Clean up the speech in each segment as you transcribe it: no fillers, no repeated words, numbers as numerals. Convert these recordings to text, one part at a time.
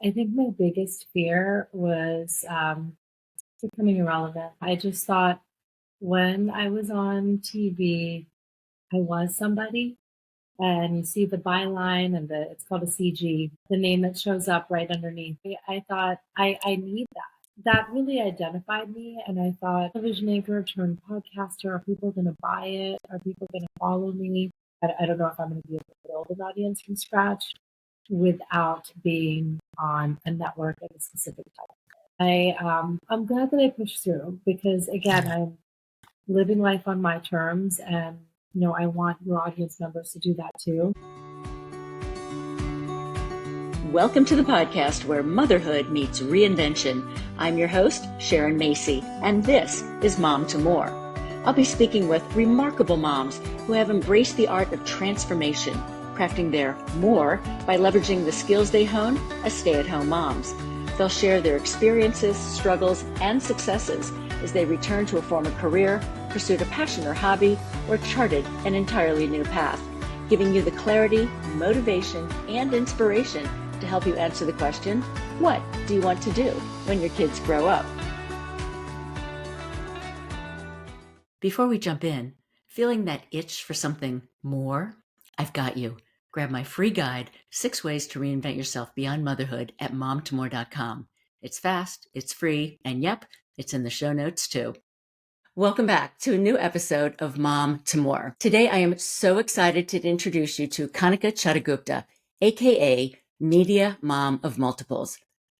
I think my biggest fear was becoming irrelevant. I just thought when I was on TV, I was somebody. And you see the byline and it's called a CG, the name that shows up right underneath. I thought I need that. That really identified me. And I thought, television anchor turned podcaster, are people going to buy it? Are people going to follow me? I don't know if I'm going to be able to build an audience from scratch without being on a network at a specific time. I'm glad that I pushed through because, again, I'm living life on my terms, and I want your audience members to do that too. Welcome to the podcast where motherhood meets reinvention. I'm your host, Sharon Macey, and this is Mom to More. I'll be speaking with remarkable moms who have embraced the art of transformation, crafting their more by leveraging the skills they hone as stay-at-home moms. They'll share their experiences, struggles, and successes as they return to a former career, pursued a passion or hobby, or charted an entirely new path, giving you the clarity, motivation, and inspiration to help you answer the question, what do you want to do when your kids grow up? Before we jump in, feeling that itch for something more? I've got you. Grab my free guide, 6 Ways to Reinvent Yourself Beyond Motherhood at momtomore.com. It's fast, it's free, and yep, it's in the show notes too. Welcome back to a new episode of Mom to More. Today, I am so excited to introduce you to Kanika Chadda Gupta, aka Media Mom of Multiples.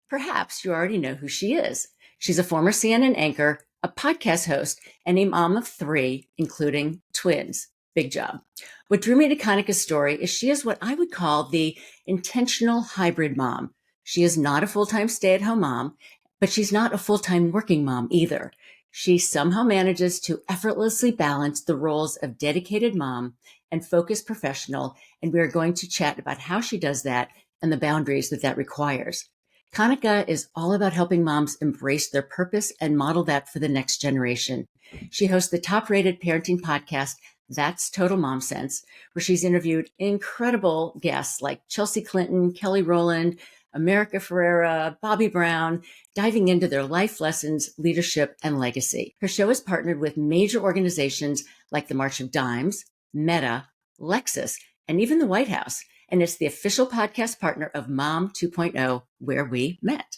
Perhaps you already know who she is. She's a former CNN anchor, a podcast host, and a mom of 3, including twins. Big job. What drew me to Kanika's story is she is what I would call the intentional hybrid mom. She is not a full-time stay-at-home mom, but she's not a full-time working mom either. She somehow manages to effortlessly balance the roles of dedicated mom and focused professional, and we are going to chat about how she does that and the boundaries that requires. Kanika is all about helping moms embrace their purpose and model that for the next generation. She hosts the top-rated parenting podcast, That's Total Mom Sense, where she's interviewed incredible guests like Chelsea Clinton, Kelly Rowland, America Ferrera, Bobbi Brown, diving into their life lessons, leadership, and legacy. Her show is partnered with major organizations like the March of Dimes, Meta, Lexus, and even the White House. And it's the official podcast partner of Mom 2.0, where we met.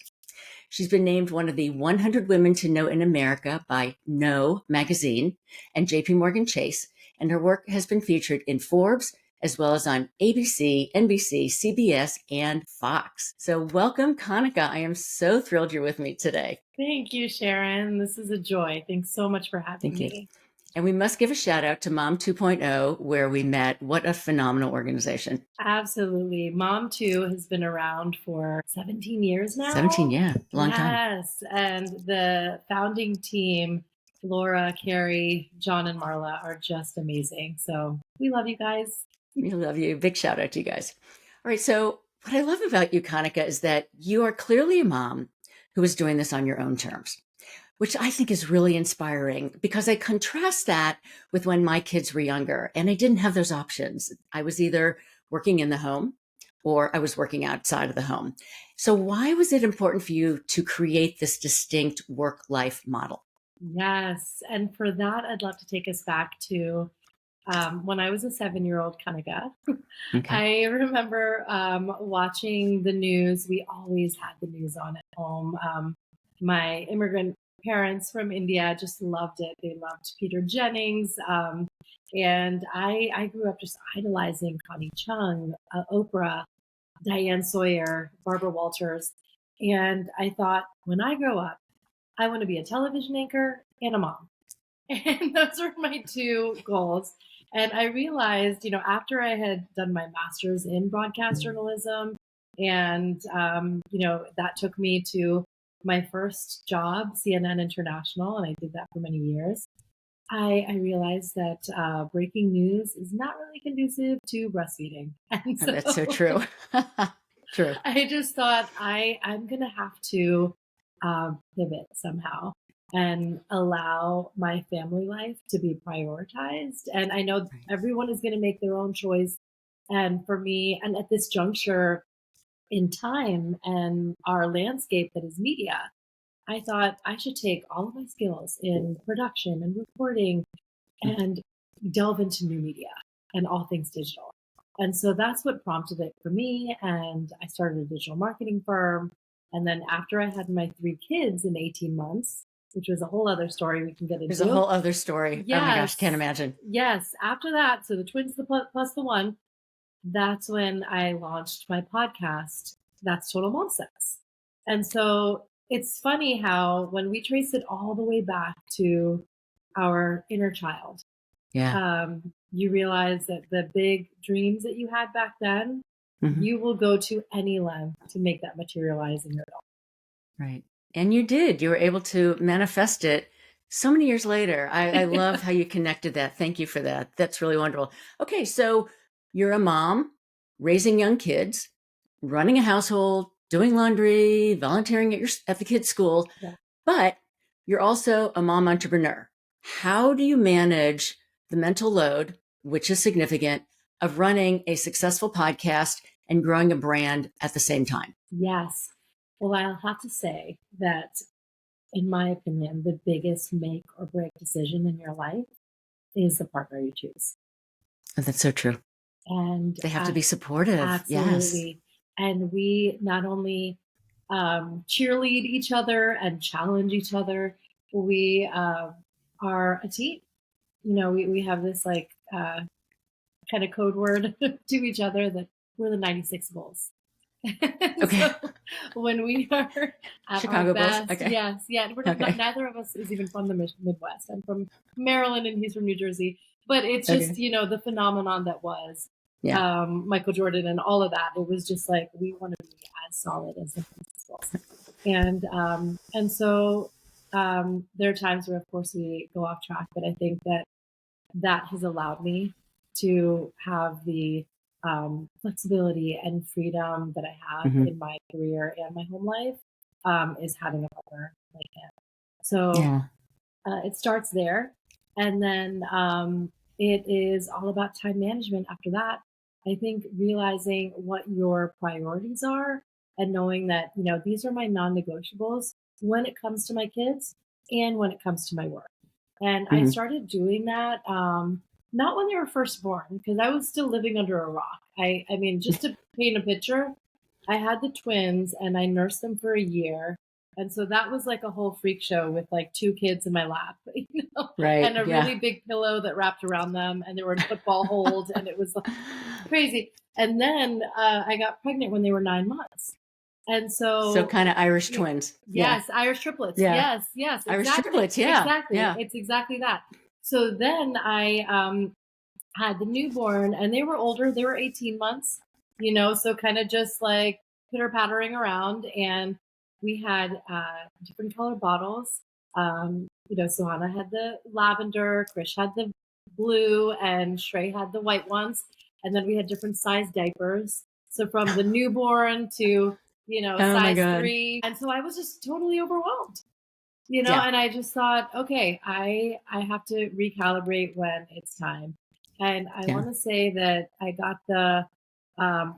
She's been named one of the 100 women to know in America by No magazine and JP Morgan Chase, and her work has been featured in Forbes, as well as on ABC, NBC, CBS, and Fox. So welcome, Kanika. I am so thrilled you're with me today. Thank you, Sharon. This is a joy. Thanks so much for having me. And we must give a shout out to Mom 2.0, where we met. What a phenomenal organization. Absolutely. Mom 2 has been around for 17 years now. 17, yeah. Long time. Yes. And the founding team, Laura, Carrie, John, and Marla, are just amazing. So we love you guys. We love you. Big shout out to you guys. All right. So what I love about you, Kanika, is that you are clearly a mom who is doing this on your own terms, which I think is really inspiring because I contrast that with when my kids were younger and I didn't have those options. I was either working in the home or I was working outside of the home. So why was it important for you to create this distinct work-life model? Yes. And for that, I'd love to take us back to when I was a 7-year-old Kanika. Okay. I remember watching the news. We always had the news on at home. My immigrant parents from India just loved it. They loved Peter Jennings. And I grew up just idolizing Connie Chung, Oprah, Diane Sawyer, Barbara Walters. And I thought, when I grow up, I want to be a television anchor and a mom. And those were my 2 goals. And I realized, after I had done my master's in broadcast journalism, and, that took me to my first job, CNN International, and I did that for many years. I realized that breaking news is not really conducive to breastfeeding. And so, that's so true. True. I just thought I'm going to have to pivot somehow and allow my family life to be prioritized. And I know everyone is going to make their own choice. And for me, and at this juncture, in time and our landscape that is media, I thought I should take all of my skills in production and reporting and delve into new media and all things digital. And so that's what prompted it for me. And I started a digital marketing firm. And then after I had my 3 kids in 18 months, which was a whole other story we can get into. There's a whole other story. Yes. Oh my gosh, can't imagine. Yes. After that, so the twins plus the one, that's when I launched my podcast, That's Total Mom Sex. And so it's funny how when we trace it all the way back to our inner child, you realize that the big dreams that you had back then, you will go to any length to make that materialize in your adult. Right. And you did. You were able to manifest it so many years later. I love how you connected that. Thank you for that. That's really wonderful. Okay, so you're a mom, raising young kids, running a household, doing laundry, volunteering at the kids' school, but you're also a mom entrepreneur. How do you manage the mental load, which is significant, of running a successful podcast and growing a brand at the same time? Yes. Well, I'll have to say that, in my opinion, the biggest make or break decision in your life is the partner you choose. Oh, that's so true. And they have to be supportive. Absolutely. Yes. And we not only cheerlead each other and challenge each other, we are a team. You know, we have this like kind of code word to each other that we're the 96 Bulls. Okay. So when we are at Chicago our best, Bulls. Okay. Yes, yeah. Neither of us is even from the Midwest. I'm from Maryland and he's from New Jersey. But it's just, you know, the phenomenon that was Michael Jordan and all of that. It was just like, we want to be as solid as the Bulls. And so there are times where, of course, we go off track. But I think that has allowed me to have the flexibility and freedom that I have in my career and my home life is having a partner like him. So it starts there. And then it is all about time management after that. I think realizing what your priorities are and knowing that, you know, these are my non-negotiables when it comes to my kids and when it comes to my work. And I started doing that not when they were first born, because I was still living under a rock. I mean, just to paint a picture, I had the twins and I nursed them for a year. And so that was like a whole freak show with like 2 kids in my lap, you know, and a really big pillow that wrapped around them, and they were in football holds, and it was like crazy. And then I got pregnant when they were 9 months. And so kind of Irish twins. Yes, Irish triplets. Yes, exactly. Irish triplets, Exactly. Yeah. It's exactly that. So then I had the newborn, and they were older. They were 18 months, you know, so kind of just like pitter-pattering around. And we had different color bottles. You know, Sohana had the lavender, Krish had the blue, and Shrey had the white ones. And then we had different size diapers. So from the newborn to, you know, size 3. And so I was just totally overwhelmed, you know, and I just thought, okay, I have to recalibrate when it's time. And I want to say that I got the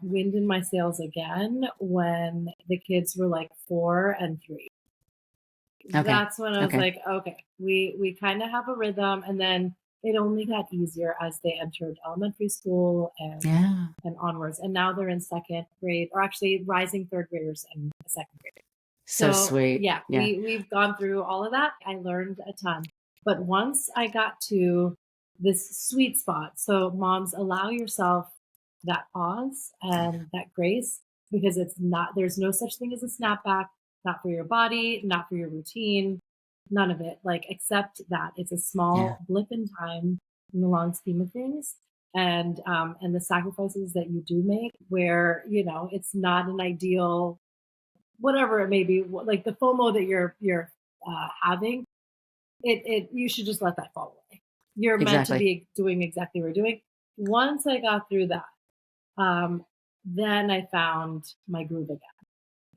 wind in my sails again when the kids were like 4 and 3. That's when I was like, okay, we kind of have a rhythm. And then it only got easier as they entered elementary school and onwards. And now they're in 2nd grade, or actually rising 3rd graders and 2nd grade. So sweet. Yeah. We've gone through all of that. I learned a ton. But once I got to this sweet spot, so moms, allow yourself that pause and that grace, because there's no such thing as a snapback, not for your body, not for your routine. None of it. Like, accept that it's a small blip in time in the long scheme of things, and the sacrifices that you do make, where, you know, it's not an ideal, whatever it may be, like the FOMO that you're having. You should just let that fall away. You're meant to be doing exactly what you're doing. Once I got through that, then I found my groove again.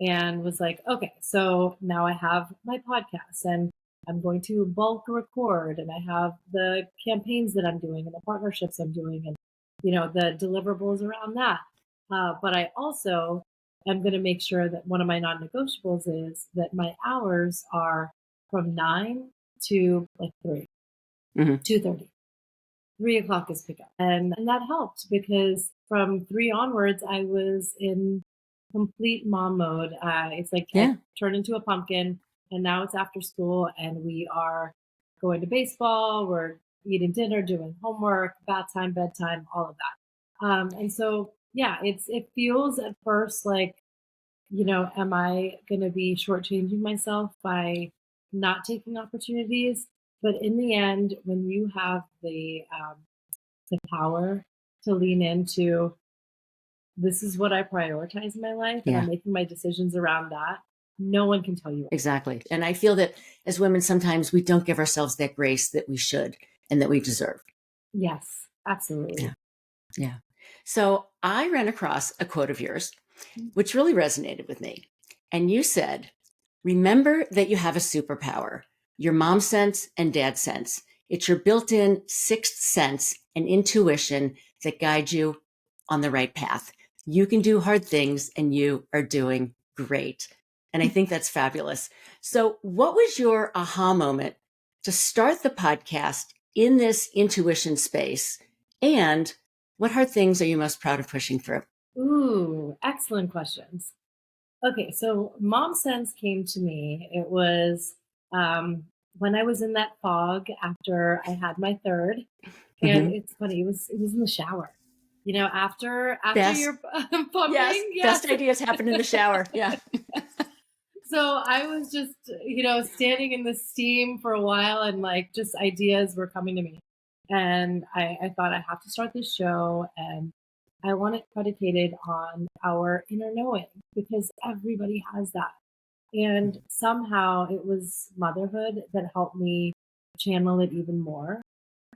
And was like, okay, so now I have my podcast and I'm going to bulk record, and I have the campaigns that I'm doing and the partnerships I'm doing, and, you know, the deliverables around that. But I also I'm going to make sure that one of my non-negotiables is that my hours are from 9 to like 3, 2:30. 3 o'clock is pickup. And that helped because from 3 onwards, I was in complete mom mode. It's like I turned into a pumpkin, and now it's after school, and we are going to baseball, we're eating dinner, doing homework, bath time, bedtime, all of that. And so, yeah, it feels at first like, am I going to be shortchanging myself by not taking opportunities? But in the end, when you have the power to lean into, this is what I prioritize in my life, and I'm making my decisions around that, no one can tell you. Exactly. And I feel that as women, sometimes we don't give ourselves that grace that we should and that we deserve. Yes, absolutely. Yeah. So I ran across a quote of yours, which really resonated with me. And you said, remember that you have a superpower, your mom sense and dad sense. It's your built-in sixth sense and intuition that guide you on the right path. You can do hard things and you are doing great. And I think that's fabulous. So what was your aha moment to start the podcast in this intuition space? And what hard things are you most proud of pushing through? Ooh, excellent questions. Okay, so mom sense came to me. It was when I was in that fog after I had my third. And it's funny, it was in the shower. After your pumping. Yes. Best ideas happen in the shower. Yeah. So I was just, standing in the steam for a while, and like just ideas were coming to me. And I thought I have to start this show, and I want it predicated on our inner knowing because everybody has that. And somehow it was motherhood that helped me channel it even more.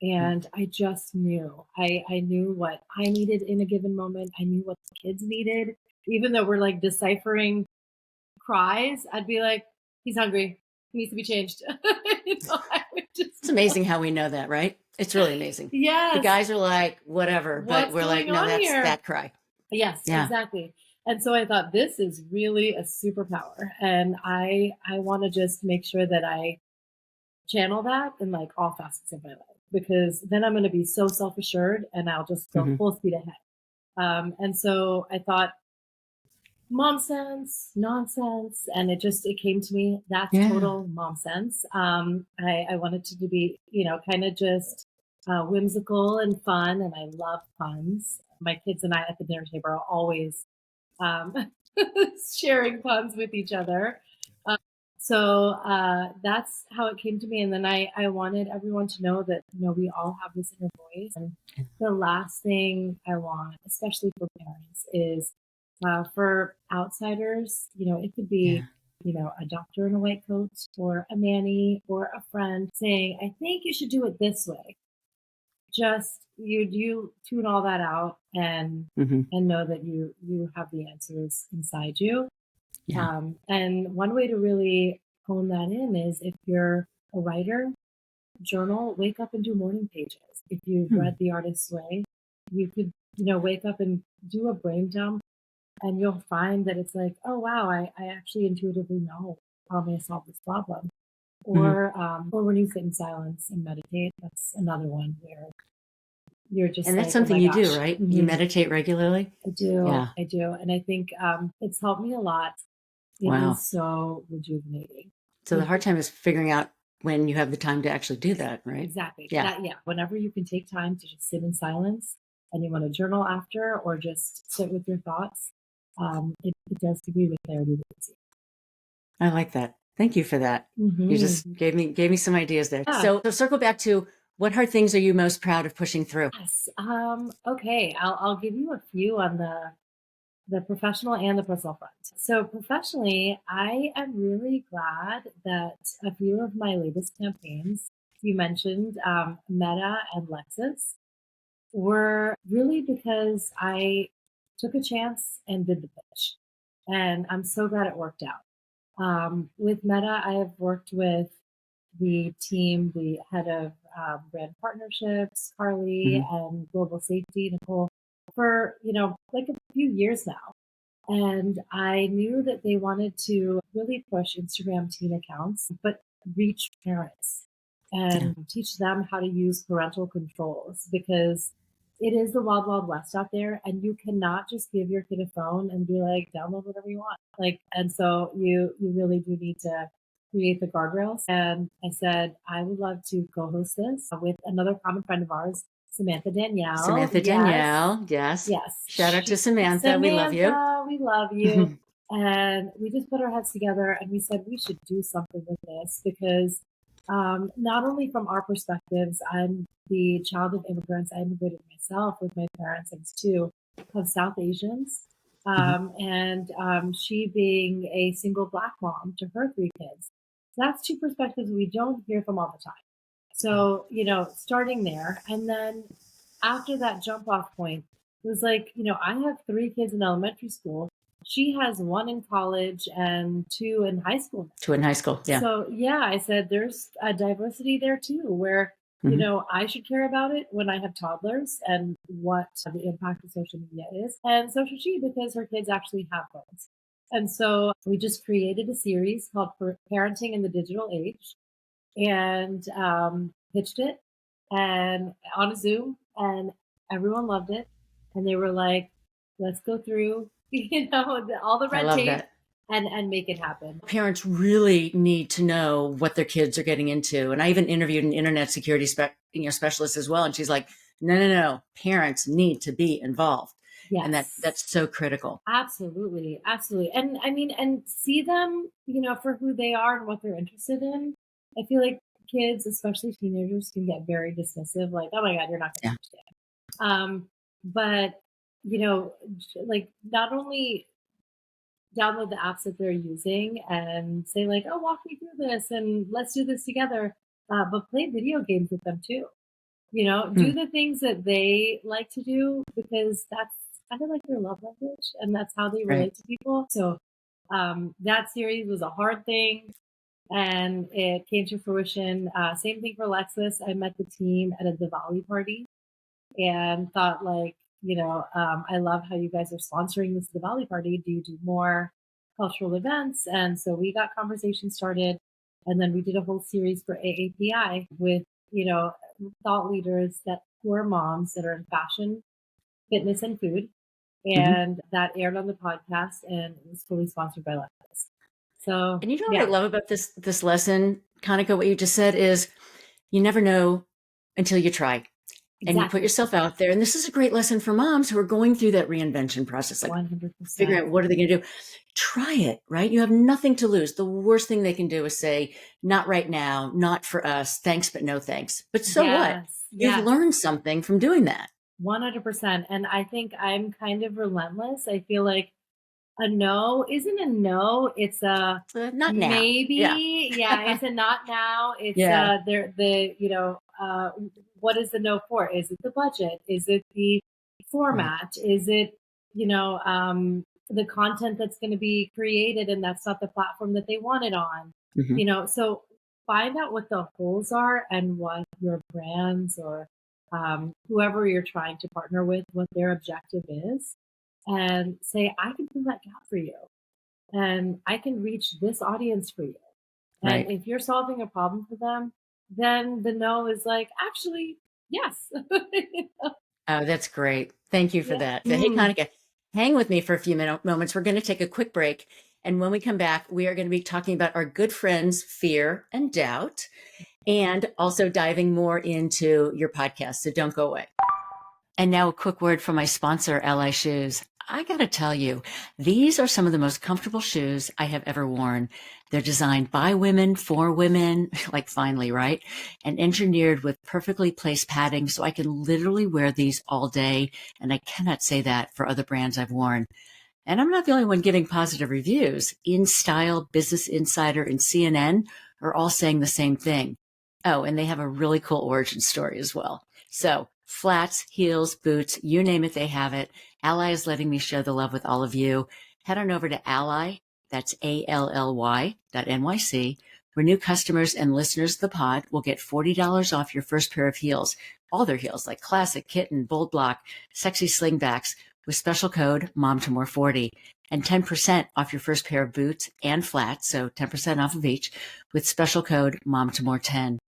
And I just knew. I knew what I needed in a given moment. I knew what the kids needed. Even though we're like deciphering cries, I'd be like, he's hungry. He needs to be changed. It's amazing how we know that, right? It's really amazing. Yes. The guys are like, whatever, but we're like, no, that's that cry. Yes, exactly. And so I thought, this is really a superpower. And I want to just make sure that I channel that in like all facets of my life, because then I'm going to be so self-assured and I'll just go full speed ahead. And so I thought, mom sense, nonsense. And it came to me. That's total mom sense. I wanted to be, kind of just whimsical and fun. And I love puns. My kids and I at the dinner table are always sharing puns with each other. So that's how it came to me. And then I wanted everyone to know that, we all have this inner voice. And the last thing I want, especially for parents, is for outsiders, it could be, a doctor in a white coat or a nanny or a friend saying, I think you should do it this way. Just you tune all that out and know that you have the answers inside you. And one way to really hone that in is, if you're a writer, journal, wake up and do morning pages. If you've read The Artist's Way, you could, wake up and do a brain dump, and you'll find that it's like, oh, wow, I actually intuitively know how I'm going to solve this problem. Or when you sit in silence and meditate, that's another one where you're just and that's like, something oh you gosh. do, right? You meditate regularly? I do. Yeah. I do. And I think it's helped me a lot. It is so rejuvenating. So the hard time is figuring out when you have the time to actually do that, right? Exactly. Yeah. Whenever you can take time to just sit in silence, and you want to journal after or just sit with your thoughts, it does give you the clarity that you see. I like that. Thank you for that. You just gave me some ideas there. Yeah. So circle back to, what hard things are you most proud of pushing through? Yes. Okay. I'll give you a few on the professional and the personal front. So professionally, I am really glad that a few of my latest campaigns, you mentioned Meta and Lexus, were really because I took a chance and did the pitch. And I'm so glad it worked out. With Meta, I have worked with the team, the head of brand partnerships, Carly, and global safety, Nicole, for, like a few years now. And I knew that they wanted to really push Instagram teen accounts, but reach parents and teach them how to use parental controls, because it is the wild, wild west out there. And you cannot just give your kid a phone and be like, download whatever you want. And so you really do need to create the guardrails. And I said, I would love to co-host this with another common friend of ours, Samantha Danielle. Samantha Danielle, yes. Yes. Shout out to Samantha. We love you. We love you. And we just put our heads together and we said we should do something with this, because not only from our perspectives, I'm the child of immigrants. I immigrated myself with my parents. I was two of South Asians. And she being a single Black mom to her three kids. That's two perspectives we don't hear from all the time. So, starting there. And then after that jump off point, it was like, I have three kids in elementary school. She has one in college and two in high school. Two in high school, yeah. So, I said there's a diversity there too, where, I should care about it when I have toddlers and what the impact of social media is. And so should she, because her kids actually have phones. And so we just created a series called Parenting in the Digital Age, and pitched it and on a Zoom, and everyone loved it. And they were like, let's go through, all the red tape and make it happen. Parents really need to know what their kids are getting into. And I even interviewed an internet security specialist as well. And she's like, no, parents need to be involved. Yes. And that's so critical. Absolutely. Absolutely. And I mean, and see them, for who they are and what they're interested in. I feel like kids, especially teenagers, can get very dismissive, like, oh my God, you're not going to understand. But, not only download the apps that they're using and say like, oh, walk me through this and let's do this together, but play video games with them too. Do the things that they like to do, because that's kind of like their love language and that's how they relate to people. So that series was a hard thing. And it came to fruition. Same thing for Lexus. I met the team at a Diwali party and thought I love how you guys are sponsoring this Diwali party. Do you do more cultural events? And so we got conversations started, and then we did a whole series for AAPI with, thought leaders who are moms that are in fashion, fitness, and food. And that aired on the podcast and it was fully sponsored by Lexus. So, and what I love about this lesson, Kanika, what you just said is you never know until you try. And you put yourself out there. And this is a great lesson for moms who are going through that reinvention process. Like 100%. Figuring out what are they going to do. Try it, right? You have nothing to lose. The worst thing they can do is say, not right now, not for us, thanks, but no thanks. But so what? You've learned something from doing that. 100%. And I think I'm kind of relentless. I feel like a no isn't a no. It's a not now. Maybe. Yeah. It's a not now. It's what is the no for? Is it the budget? Is it the format? Is it, the content that's going to be created and that's not the platform that they want it on? So find out what the holes are and what your brands or whoever you're trying to partner with, what their objective is. And say, I can fill that gap for you. And I can reach this audience for you. And if you're solving a problem for them, then the no is like, actually, yes. Oh, that's great. Thank you for that. Hey, Kanika, hang with me for a few moments. We're going to take a quick break. And when we come back, we are going to be talking about our good friends, fear and doubt, and also diving more into your podcast. So don't go away. And now a quick word from my sponsor, Ally Shoes. I got to tell you, these are some of the most comfortable shoes I have ever worn. They're designed by women, for women, like finally, right? And engineered with perfectly placed padding, so I can literally wear these all day. And I cannot say that for other brands I've worn. And I'm not the only one giving positive reviews. InStyle, Business Insider, and CNN are all saying the same thing. Oh, and they have a really cool origin story as well. So flats, heels, boots, you name it, they have it. Ally is letting me share the love with all of you. Head on over to Ally, that's ALLY.NYC, where new customers and listeners of the pod will get $40 off your first pair of heels. All their heels, like classic, kitten, bold block, sexy slingbacks, with special code MOMTOMORE40 and 10% off your first pair of boots and flats, so 10% off of each, with special code MOMTOMORE10.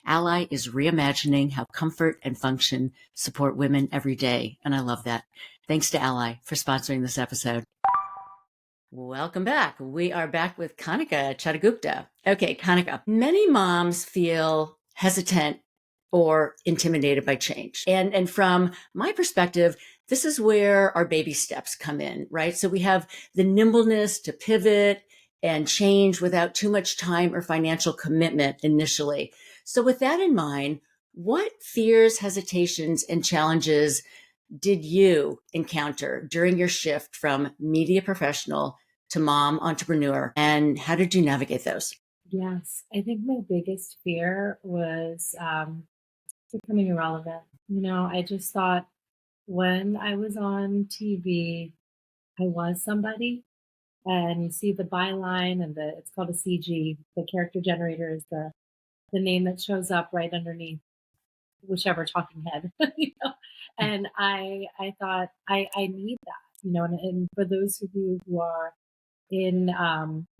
Ally is reimagining how comfort and function support women every day, and I love that. Thanks to Ally for sponsoring this episode. Welcome back. We are back with Kanika Chadda Gupta. Okay, Kanika, many moms feel hesitant or intimidated by change. And from my perspective, this is where our baby steps come in, right? So we have the nimbleness to pivot and change without too much time or financial commitment initially. So with that in mind, what fears, hesitations, and challenges did you encounter during your shift from media professional to mom entrepreneur, and how did you navigate those? Yes, I think my biggest fear was becoming irrelevant. I just thought when I was on TV, I was somebody, and you see the byline and it's called a CG. The character generator is the name that shows up right underneath whichever talking head, And I thought I need that, and for those of you who are in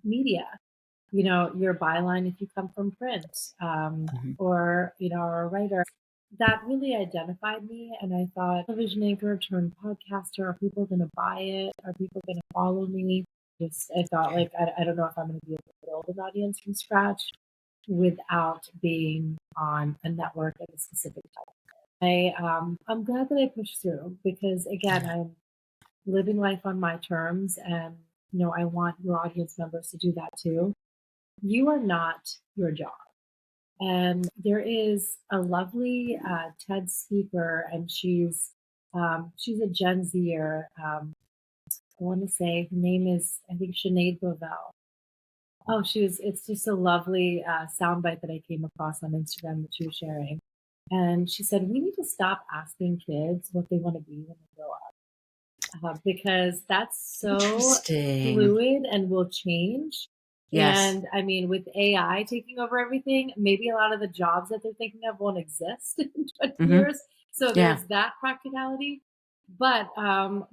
media, your byline, if you come from print, or a writer, that really identified me. And I thought, television anchor turned podcaster, are people going to buy it? Are people going to follow me? I thought, like, I don't know if I'm going to be able to build an audience from scratch without being on a network at a specific time. I'm glad that I pushed through, because again, I'm living life on my terms, and I want your audience members to do that too. You are not your job. And there is a lovely TED speaker, and she's a Gen Zer. I want to say her name is, I think, Sinead Bovell. Oh, it's just a lovely soundbite that I came across on Instagram that she was sharing. And she said, we need to stop asking kids what they want to be when they grow up, because that's so fluid and will change. Yes. And I mean, with AI taking over everything, maybe a lot of the jobs that they're thinking of won't exist in 20 years. So there's that practicality. But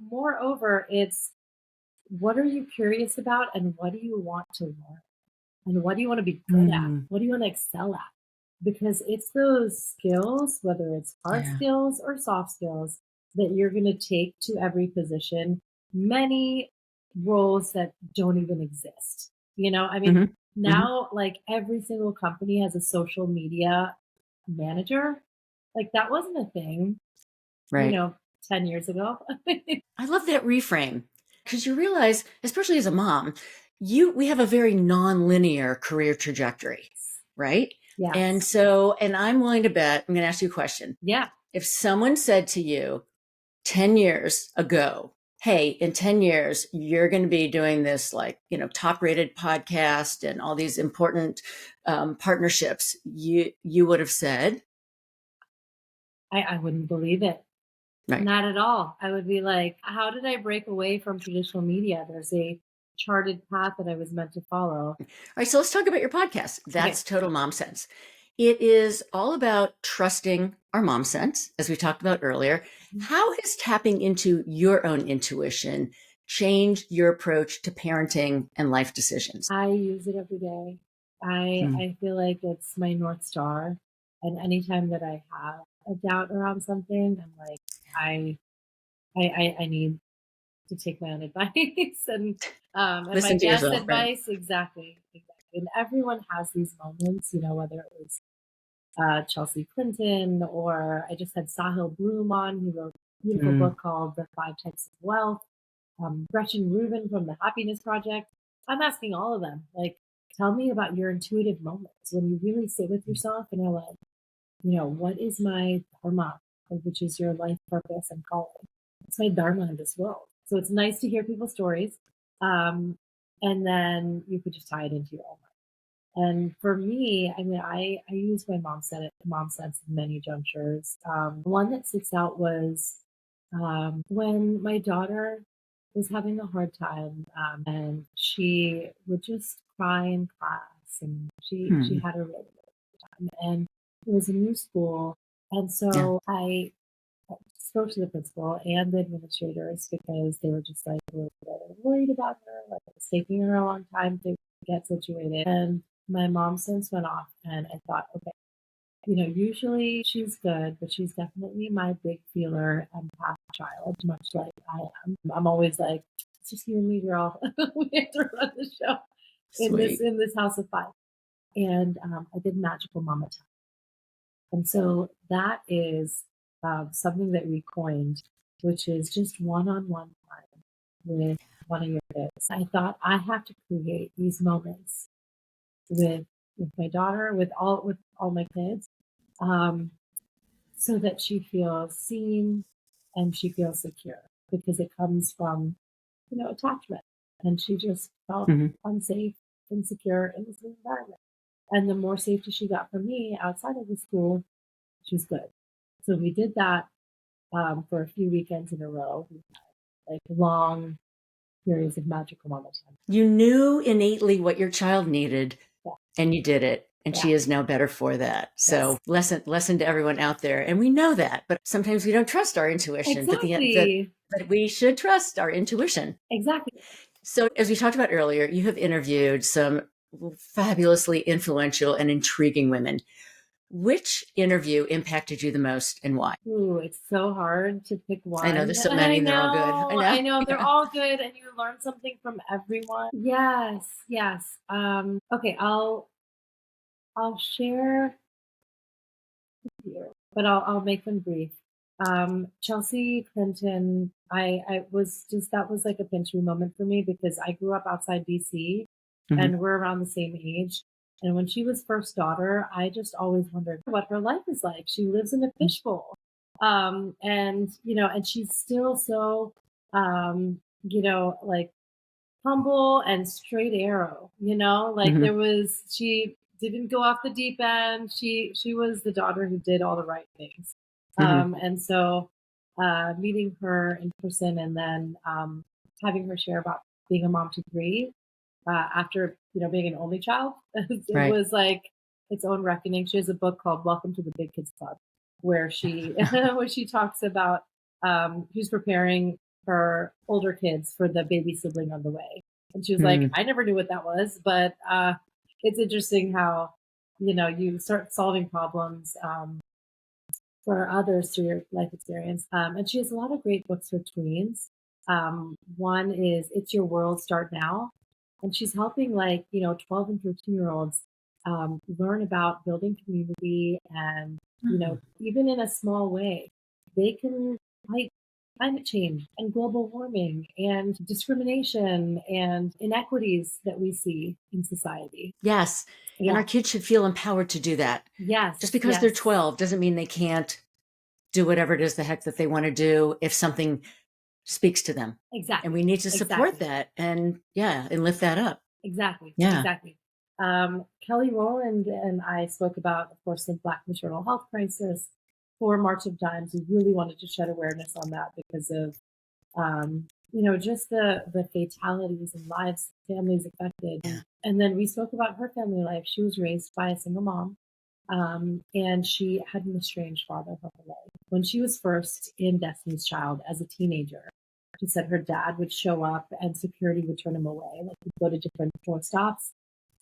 moreover, it's, what are you curious about, and what do you want to learn? And what do you want to be good at? What do you want to excel at? Because it's those skills, whether it's hard skills or soft skills, that you're going to take to every position, many roles that don't even exist. Now, like, every single company has a social media manager. Like, that wasn't a thing, 10 years ago. I love that reframe, because you realize, especially as a mom, we have a very non-linear career trajectory, right? Yes. And so, and I'm willing to bet, I'm going to ask you a question. Yeah. If someone said to you 10 years ago, hey, in 10 years, you're going to be doing this, like, top rated podcast and all these important partnerships, you would have said? I wouldn't believe it. Right. Not at all. I would be like, how did I break away from traditional media? There's a charted path that I was meant to follow. All right. So let's talk about your podcast. That's Total Mom Sense. It is all about trusting our mom sense, as we talked about earlier. How has tapping into your own intuition changed your approach to parenting and life decisions? I use it every day. I feel like it's my North Star. And anytime that I have a doubt around something, I'm like, I need to take my own advice and my best advice. Right? Exactly. And everyone has these moments, whether it was Chelsea Clinton, or I just had Sahil Bloom on, who wrote a beautiful book called The 5 Types of Wealth. Gretchen Rubin from the Happiness Project. I'm asking all of them, like, tell me about your intuitive moments when you really sit with yourself and are like, what is my dharma, which is your life purpose and calling? What's my dharma in this world? So it's nice to hear people's stories. And then you could just tie it into your own life. And for me, I mean, I use my mom sense in many junctures. One that sticks out was when my daughter was having a hard time, and she would just cry in class, and she had a really hard time, and it was a new school, and so I spoke to the principal and the administrators because they were just like really worried about her. Like it's taking her a long time to get situated. And my mom since went off, and I thought, okay, usually she's good, but she's definitely my big feeler empath child, much like I am. I'm always like, it's just you and me, girl. We have to run the show Sweet. in this house of five. And I did magical mama time. And so that is something that we coined, which is just one-on-one time with one of your kids. I thought I have to create these moments with my daughter, with all my kids, so that she feels seen and she feels secure, because it comes from attachment, and she just felt unsafe, insecure in this new environment. And the more safety she got from me outside of the school, she's good. So we did that for a few weekends in a row. We had like long periods of magical mama time. You knew innately what your child needed, Yeah. and you did it. And she is now better for that. So lesson to everyone out there. And we know that, but sometimes we don't trust our intuition. Exactly. But we should trust our intuition. Exactly. So as we talked about earlier, you have interviewed some fabulously influential and intriguing women. Which interview impacted you the most and why? Ooh, it's so hard to pick one. I know there's so many and they're all good. I know they're all good, and you learn something from everyone. Yes. Okay, I'll share here, but I'll make them brief. Chelsea Clinton, I was just, that was like a pinch me moment for me, because I grew up outside DC and we're around the same age. And when she was first daughter, I just always wondered what her life is like. She lives in a fishbowl. And she's still so, like humble and straight arrow, like she didn't go off the deep end. She was the daughter who did all the right things. And so meeting her in person, and then having her share about being a mom to three after being an only child, it was like its own reckoning. She has a book called Welcome to the Big Kids Club, where she where she talks about she's preparing her older kids for the baby sibling on the way. And she was like, I never knew what that was, but it's interesting how, you start solving problems for others through your life experience. And she has a lot of great books for tweens. One is It's Your World, Start Now. And she's helping 12 and 13-year-olds learn about building community, and, even in a small way, they can fight climate change and global warming and discrimination and inequities that we see in society. Yes. And our kids should feel empowered to do that. Yes. Just because they're 12 doesn't mean they can't do whatever it is the heck that they want to do if something speaks to them. Exactly. And we need to support that and lift that up. Exactly. Yeah. Exactly. Kelly Rowland and I spoke about, of course, the Black maternal health crisis for March of Dimes. We really wanted to shed awareness on that because of, just the fatalities and lives, families affected. Yeah. And then we spoke about her family life. She was raised by a single mom, and she had an estranged father her whole life. When she was first in Destiny's Child as a teenager, she said her dad would show up and security would turn him away. Like he'd go to different tour stops,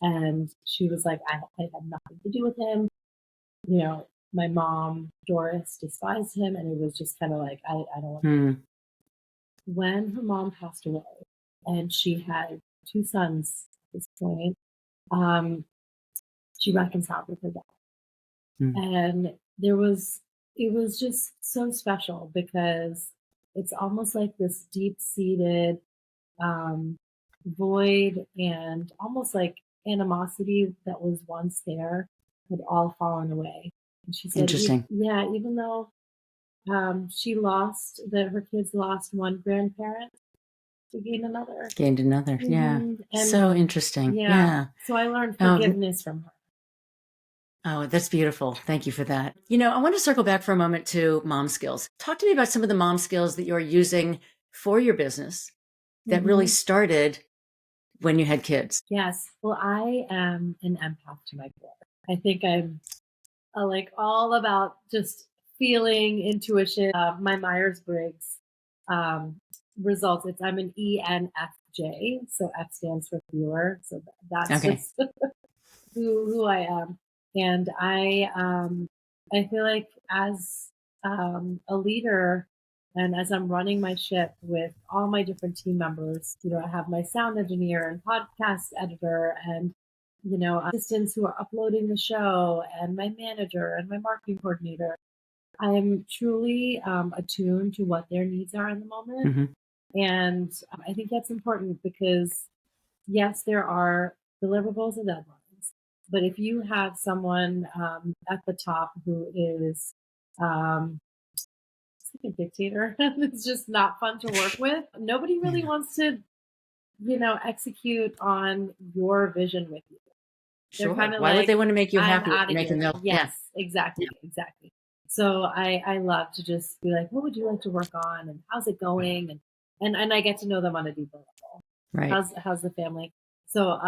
and she was like, I have nothing to do with him. My mom, Doris, despised him, and it was just kind of like, I don't want to. When her mom passed away, and she had two sons at this point, she reconciled with her dad. And it was just so special, because it's almost like this deep-seated void and almost like animosity that was once there had all fallen away. And she said, interesting. Even though her kids lost one grandparent, she gained another. Yeah. And so interesting. Yeah. So I learned forgiveness from her. Oh, that's beautiful. Thank you for that. I want to circle back for a moment to mom skills. Talk to me about some of the mom skills that you're using for your business that really started when you had kids. Yes. Well, I am an empath to my core. I think I'm all about just feeling, intuition. My Myers-Briggs results, I'm an ENFJ, so F stands for feeler. So that's just who I am. And I feel like as a leader and as I'm running my ship with all my different team members, I have my sound engineer and podcast editor and, assistants who are uploading the show and my manager and my marketing coordinator. I am truly attuned to what their needs are in the moment. Mm-hmm. And I think that's important because, yes, there are deliverables and deadlines. But if you have someone at the top who is like a dictator, it's just not fun to work with. Nobody really wants to, execute on your vision with you. Sure. Why would they want to make you happy? Yes, exactly. So I love to just be like, what would you like to work on, and how's it going, and I get to know them on a deeper level. Right. How's the family? So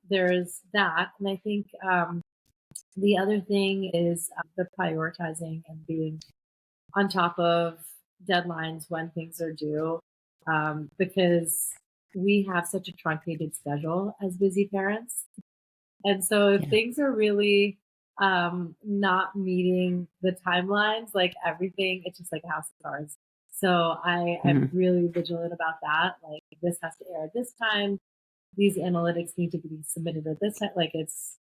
there's that, and I think the other thing is the prioritizing and being on top of deadlines when things are due, because we have such a truncated schedule as busy parents. And so if things are really not meeting the timelines, like everything, it's just like a house of cards. So I'm really vigilant about that. Like, this has to air at this time. These analytics need to be submitted at this time. Like, it's,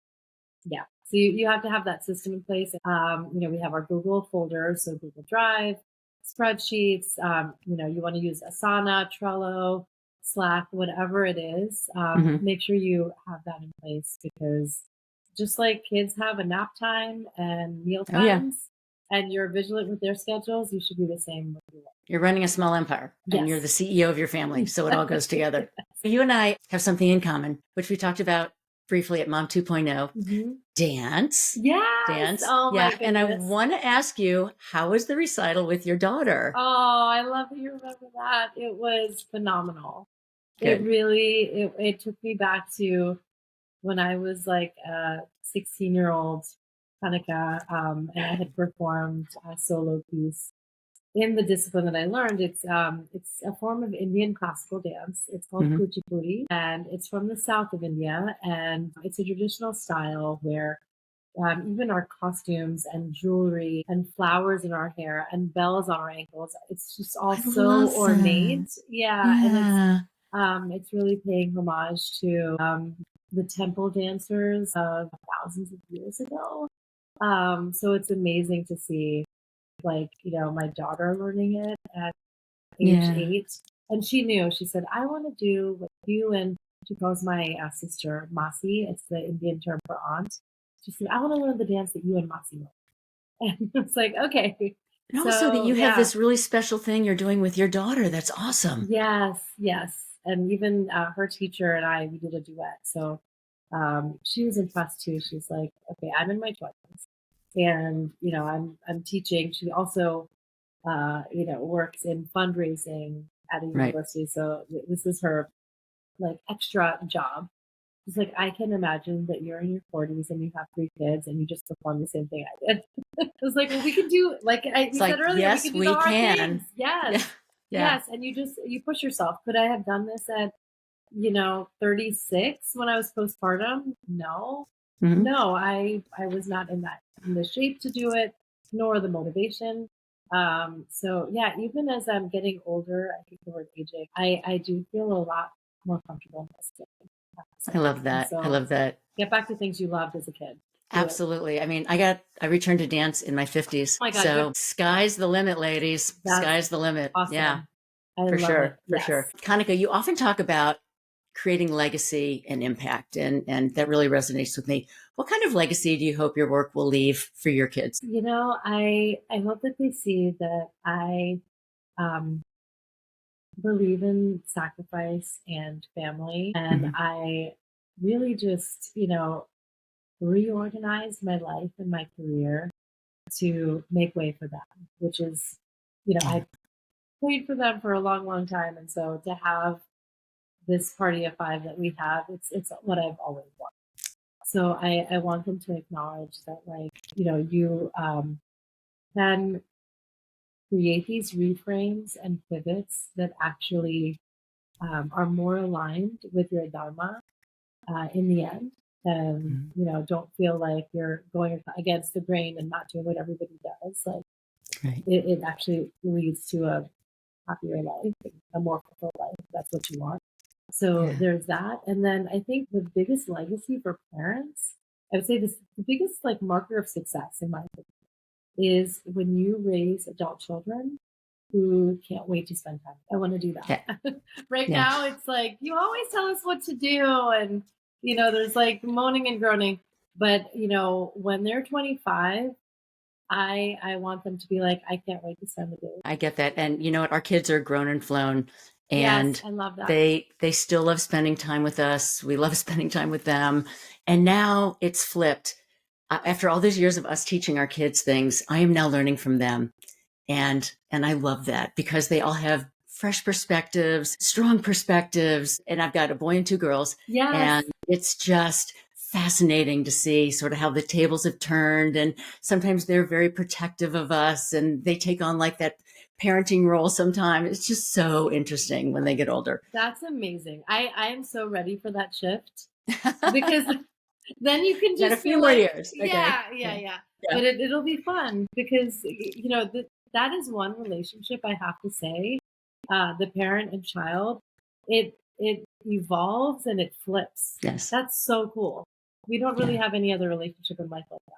yeah. So you have to have that system in place. We have our Google folder, so Google Drive, spreadsheets. You want to use Asana, Trello, Slack, whatever it is. Make sure you have that in place, because just like kids have a nap time and meal times, and you're vigilant with their schedules, you should be the same with your life. You're running a small empire, and you're the CEO of your family, so it all goes together. You and I have something in common, which we talked about briefly at Mom 2.0. Dance. Yes. Dance. Oh, my goodness. And I want to ask you, how was the recital with your daughter? Oh, I love that you remember that. It was phenomenal. Good. It really, it took me back to when I was like a 16-year-old Kanika, and I had performed a solo piece in the discipline that I learned. It's a form of Indian classical dance. It's called Kuchipudi, and it's from the south of India, and it's a traditional style where even our costumes and jewelry and flowers in our hair and bells on our ankles, it's just all so ornate. And it's really paying homage to the temple dancers of thousands of years ago. So it's amazing to see, like, my daughter learning it at age 8. And she knew, she said, I want to do what you, and she calls my sister Masi. It's the Indian term for aunt. She said, I want to learn the dance that you and Masi learn. And it's like, okay. And also that you have this really special thing you're doing with your daughter. That's awesome. Yes. And even her teacher and I, we did a duet. So she was impressed too. She's like, okay, I'm in my 20s, and I'm teaching. She also works in fundraising at a university. So this is her like extra job. She's like, I can imagine that you're in your 40s and you have 3 kids and you just perform the same thing I did. I was like, well, we can do, like I said earlier, yes, we can do the hard things. Yes. Yes. And you push yourself. Could I have done this at 36 when I was postpartum? No. No, I was not in the shape to do it, nor the motivation. So yeah, even as I'm getting older, I think the word aging, I do feel a lot more comfortable in this thing. I love that. So I love that. Get back to things you loved as a kid. Absolutely. I mean, I returned to dance in my 50s. Oh my God, so sky's the limit, ladies. Sky's the limit. Awesome. Yeah, for sure. For sure. Kanika, you often talk about creating legacy and impact, and that really resonates with me. What kind of legacy do you hope your work will leave for your kids? I hope that they see that I believe in sacrifice and family, and I really just reorganized my life and my career to make way for them, which is I played for them for a long time, and so to have this party of 5 that we have, it's what I've always wanted. So I want them to acknowledge that, like, you kind can create these reframes and pivots that actually are more aligned with your dharma in the end. And, don't feel like you're going against the grain and not doing what everybody does. Like, Right. it actually leads to a happier life, a more fulfilled life. If that's what you want. So there's that. And then I think the biggest legacy for parents, I would say the biggest like marker of success in my opinion is when you raise adult children who can't wait to spend time. I want to do that. Yeah. Right now, it's like, you always tell us what to do. And, there's like moaning and groaning. But, when they're 25, I want them to be like, I can't wait to spend the day. I get that. And you know what? Our kids are grown and flown. And yes, I love that. They still love spending time with us. We love spending time with them. And now it's flipped. After all these years of us teaching our kids things, I am now learning from them. And I love that because they all have fresh perspectives, strong perspectives. And I've got a boy and 2 girls. Yes. And it's just fascinating to see sort of how the tables have turned. And sometimes they're very protective of us and they take on like that parenting role sometimes. It's just so interesting when they get older. That's amazing. I am so ready for that shift because then you can just a few more years. Okay. Yeah. But it'll be fun because, that is one relationship I have to say, the parent and child, it evolves and it flips. Yes. That's so cool. We don't really have any other relationship in life like that.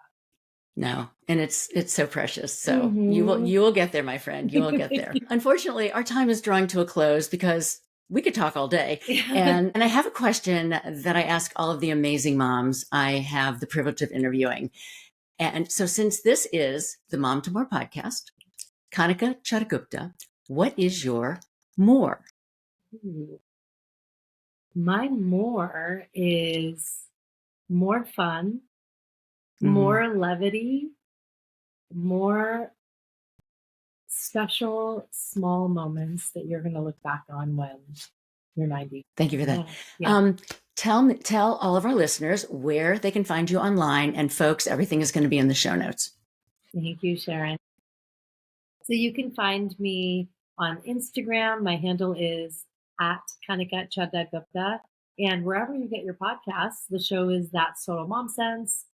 No. And it's so precious. So you will get there, my friend. You will get there. Unfortunately, our time is drawing to a close because we could talk all day. And I have a question that I ask all of the amazing moms I have the privilege of interviewing. And so since this is the Mom to More podcast, Kanika Chadda Gupta, what is your more? My more is more fun, more levity, more special small moments that you're going to look back on when you're 90. Thank you for that. Yeah. Tell all of our listeners where they can find you online, and folks, everything is going to be in the show notes. Thank you, Sharon. So you can find me on Instagram. My handle is @Kanika Chadda Gupta. And wherever you get your podcasts, the show is That's Total Mom Sense.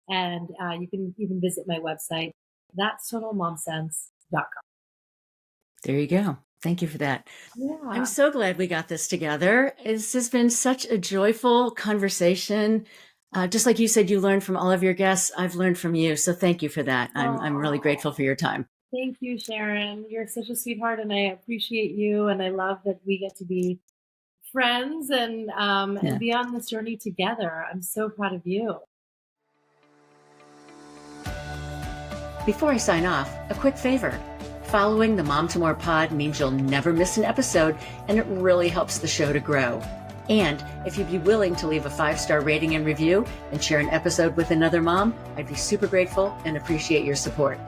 And you can even visit my website, that'stotalmomsense.com. There you go. Thank you for that. Yeah. I'm so glad we got this together. This has been such a joyful conversation. Just like you said, you learned from all of your guests. I've learned from you. So thank you for that. I'm really grateful for your time. Thank you, Sharon. You're such a sweetheart, and I appreciate you. And I love that we get to be friends and be on this journey together. I'm so proud of you. Before I sign off, a quick favor. Following the Mom to More pod means you'll never miss an episode, and it really helps the show to grow. And if you'd be willing to leave a 5-star rating and review and share an episode with another mom, I'd be super grateful and appreciate your support.